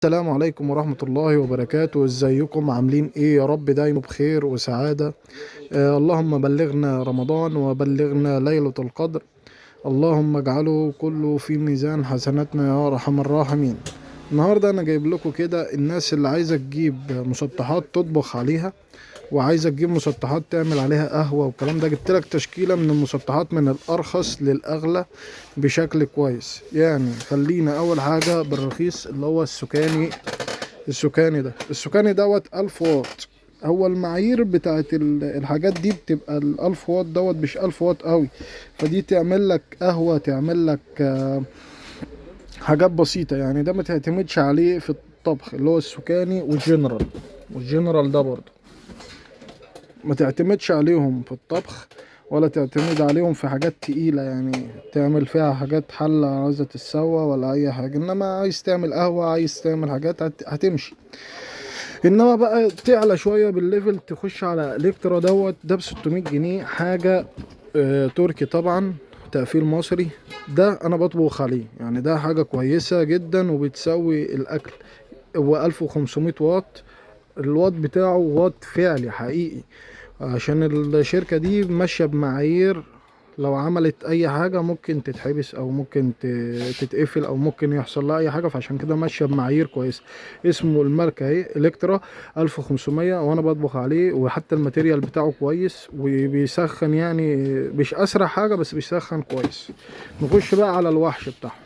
السلام عليكم ورحمة الله وبركاته. ازيكم عاملين ايه؟ يا رب دايما بخير وسعادة. اللهم بلغنا رمضان وبلغنا ليلة القدر. اللهم اجعله كله في ميزان حسناتنا يا ارحم الراحمين. النهاردة انا جايب لكم كده الناس اللي عايزة تجيب مسطحات تطبخ عليها، وعايزة تجيب مسطحات تعمل عليها قهوة والكلام ده. جبت لك تشكيلة من المسطحات من الارخص للاغلى بشكل كويس. يعني خلينا اول حاجة بالرخيص اللي هو السكاني دوت 1000 واط. هو المعايير بتاعت الحاجات دي بتبقى ال1000 واط دوت مش 1000 واط قوي، فدي تعمل لك قهوة، تعمل لك حاجات بسيطة. يعني ده ما تعتمدش عليه في الطبخ، اللي هو السكاني والجنرال ده برضه ما تعتمدش عليهم في الطبخ، ولا تعتمد عليهم في حاجات تقيلة يعني تعمل فيها حاجات حلة عايزة تتسوى ولا أي حاجة. إنما عايز تعمل قهوة، عايز تعمل حاجات هتمشي. انما بقى تعلى شويه بالليفل، تخش على الكترا دوت. ده ب 600 جنيه حاجه. تركي طبعا، تقفيل مصري. ده انا بطبخ عليه، يعني ده حاجه كويسه جدا وبتسوي الاكل. هو 1500 واط. الواط بتاعه واط فعلي حقيقي، عشان الشركة دي ماشية بمعايير. لو عملت اي حاجة ممكن تتحبس او ممكن تتقفل او ممكن يحصل لها اي حاجة، فعشان كده ماشية بمعايير كويسة. اسمه الماركة اهي الكترا 1500، وانا بطبخ عليه. وحتى الماتيريال بتاعه كويس وبيسخن، يعني مش اسرع حاجة بس بيسخن كويس. نخش بقى على الوحش بتاعهم.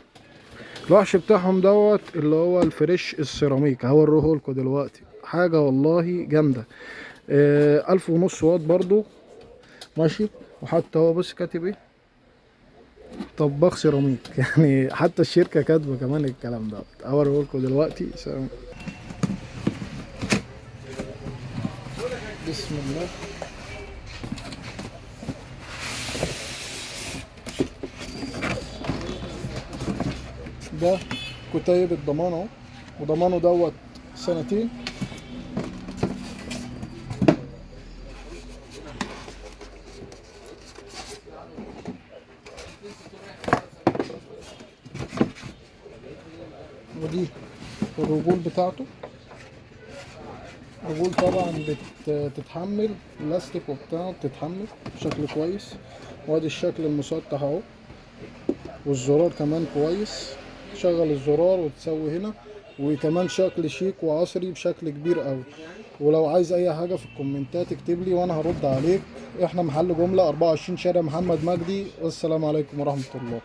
الوحش بتاعهم دوت اللي هو الفريش السيراميك، هوريه لكم دلوقتي. حاجة والله جامدة. 1500 واط برضو ماشي. وحتى هو بص كاتب ايه، طباخ سيراميك يعني حتى الشركة كاتبة كمان الكلام ده. اوريه لكم دلوقتي. بسم الله. ده كتيب الضمان اهو، وضمانه دوت سنتين. ودي الرجول بتاعته. الرجول طبعا بتتحمل بلاستيك وبتاع، بتتحمل بشكل كويس. وادي الشكل المسطح اهو، والزرار كمان كويس. تشغل الزرار وتسوي هنا، وكمان شكل شيك وعصري بشكل كبير قوي. ولو عايز اي حاجة في الكومنتات اكتب لي وانا هرد عليك. احنا محل جملة 24 شارع محمد مجدي. والسلام عليكم ورحمة الله.